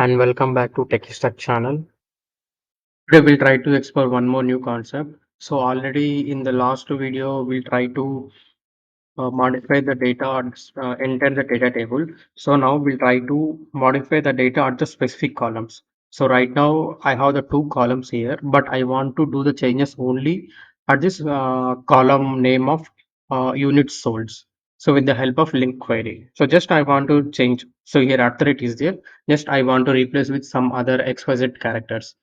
And welcome back to techystack channel. Today we'll try to explore one more new concept. So already in the last video, we'll try to modify the data enter the data table. So now we'll try to modify the data at the specific columns. So right now I have the two columns here, but I want to do the changes only at this column name of units sold. So with the help of link query. So just I want to change. So here at the rate is there. Just I want to replace with some other XYZ characters.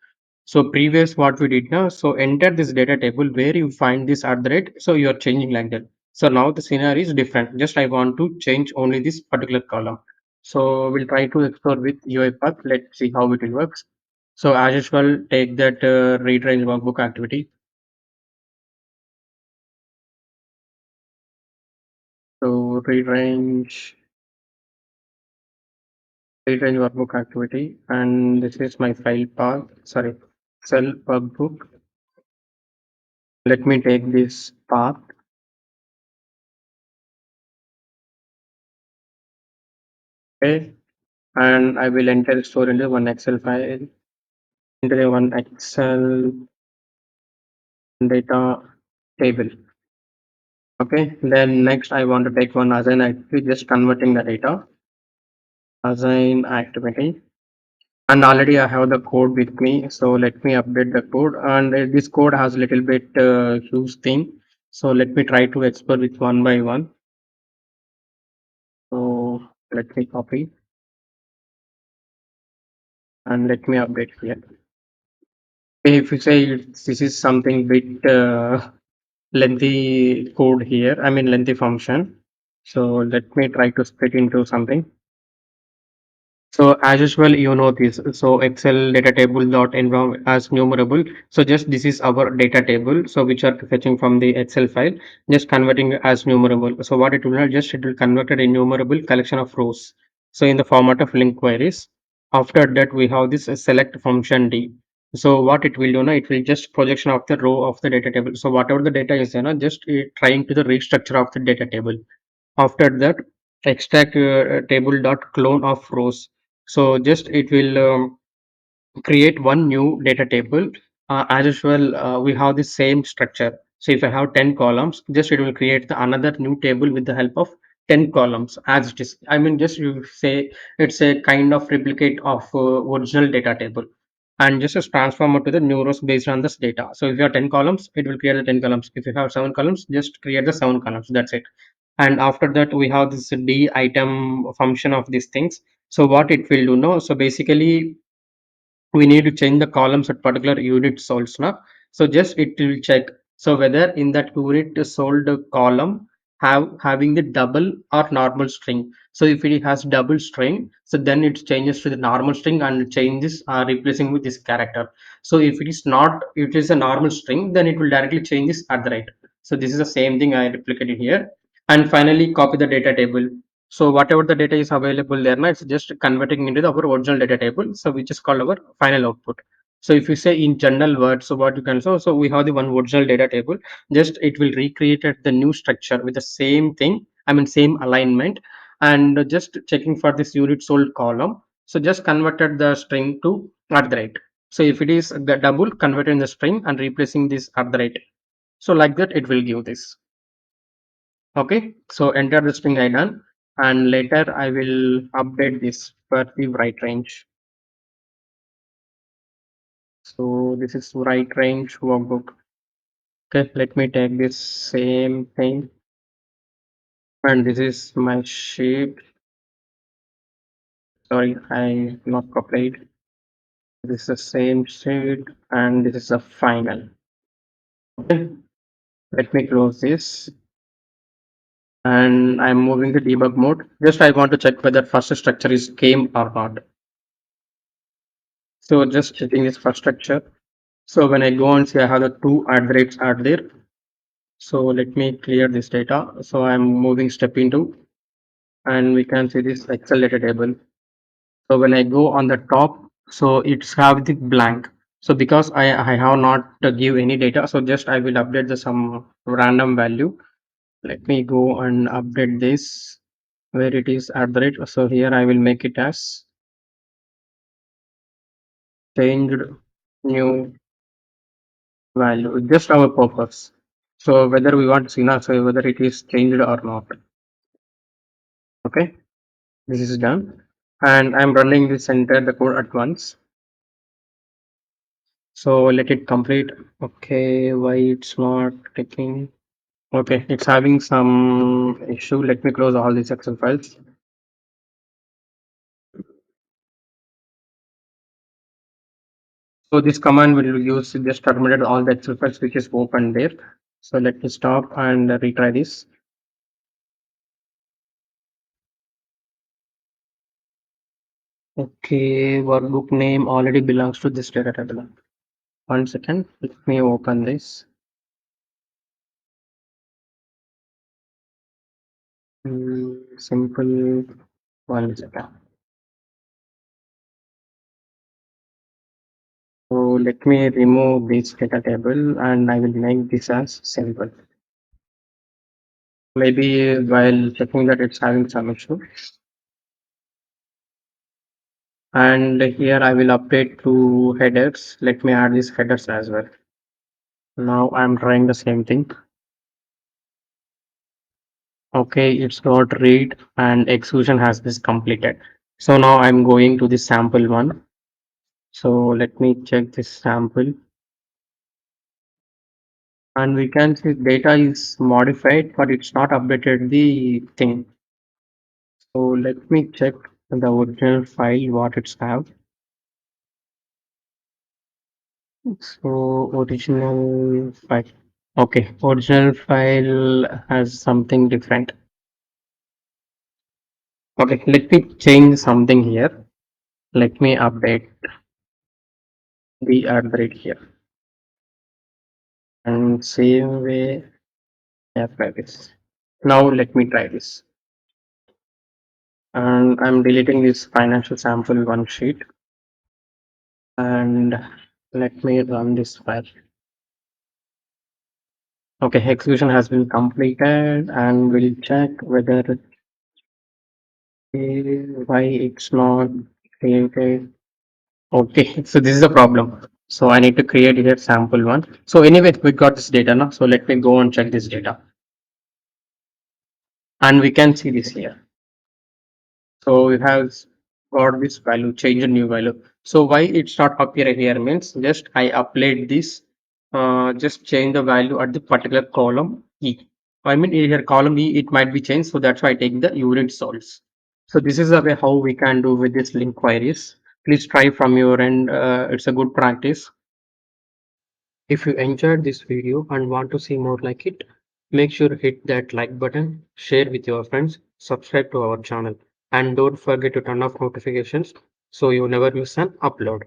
So previous what we did now, so enter this data table where you find this at the rate. So you are changing like that. So now the scenario is different. Just I want to change only this particular column. So we'll try to explore with UiPath. Let's see how it will works. So as usual, take that read range workbook activity. So read range workbook activity, and this is my file path. Sorry, cell workbook. Let me take this path. Okay, and I will enter store into one Excel file, into the one Excel data table. Okay, then next I want to take one assign activity, just converting the data, assign activity. And already I have the code with me, so let me update the code. And this code has a little bit huge thing. So let me try to explore it one by one. So let me copy and let me update here. If you say this is something bit lengthy code here, I mean lengthy function. So let me try to split into something. So as usual, you know this. So Excel data table dot env as numerable. So just this is our data table. So which are fetching from the Excel file, just converting as numerable. So what it will not just it will convert it in numerable collection of rows. So in the format of link queries. After that, we have this select function D. So what it will do now, it will just projection of the row of the data table. So whatever the data is, just trying to the restructure of the data table. After that, extract table dot clone of rows. So just it will create one new data table. As usual, we have the same structure. So if I have 10 columns, just it will create the another new table with the help of 10 columns as it is. I mean, just you say it's a kind of replicate of original data table and just transform it to the new rows based on this data. So if you have 10 columns, it will create the 10 columns. If you have 7 columns, just create the 7 columns. That's it. And after that, we have this D item function of these things. So what it will do now? So basically, we need to change the columns at particular unit solds now. So just it will check so whether in that unit sold column having the double or normal string. So if it has double string, so then it changes to the normal string and changes are replacing with this character. So if it is not, it is a normal string, then it will directly change this at the right. So this is the same thing I replicated here. And finally copy the data table. So whatever the data is available there now, it's just converting into our original data table. So which is called our final output. So if you say in general words, so what you can so we have the one original data table. Just it will recreate the new structure with the same thing. I mean same alignment, and just checking for this unit sold column. So just converted the string to at the right. So if it is the double, converting the string and replacing this at the right. So like that, it will give this. Okay, so enter the string I done, and later I will update this for the right range. So this is right range workbook. Okay, let me take this same thing, and this is my sheet. Sorry, I not copied. This is the same sheet, and this is the final. Okay, let me close this, and I'm moving the debug mode. Just I want to check whether first structure is came or not. So just checking this first structure. So when I go and see I have the two add rates are there. So let me clear this data. So I'm moving step into, and we can see this Excel data table. So when I go on the top, so it's have the blank. So because I have not give any data, so just I will update the some random value. Let me go and update this where it is at the rate. So here I will make it as changed new value, just our purpose. So whether we want to see now, so whether it is changed or not. Okay, this is done. And I'm running this enter the code at once. So let it complete. Okay, why it's not taking? Okay, it's having some issue. Let me close all these Excel files. So this command will use just terminated all the Excel files which is open there. So let me stop and retry this. Okay, workbook name already belongs to this data table. One second, let me open this. Simple. One second. So let me remove this data table and I will make this as simple. Maybe while checking that it's having some issue. And here I will update to headers. Let me add these headers as well. Now I'm trying the same thing. Okay, it's got read and execution has this completed. So now I'm going to the sample one. So let me check this sample and we can see data is modified, but it's not updated the thing. So let me check the original file, what it's have. So original file. Okay, original file has something different. Okay, let me change something here. Let me update the address here. And same way, apply this. Now let me try this. And I'm deleting this financial sample one sheet. And let me run this file. Okay, execution has been completed and we'll check whether why it's not created. Okay, so this is the problem. So I need to create here sample one. So anyway, we got this data now. So let me go and check this data. And we can see this here. So we have got this value, change a new value. So why it's not appear here means just I update this, just change the value at the particular column E. I mean here column E, it might be changed. So that's why I take the unit source. So this is the way how we can do with this link queries. Please try from your end. It's a good practice. If you enjoyed this video and want to see more like it, make sure to hit that like button, share with your friends, subscribe to our channel, and don't forget to turn off notifications so you never miss an upload.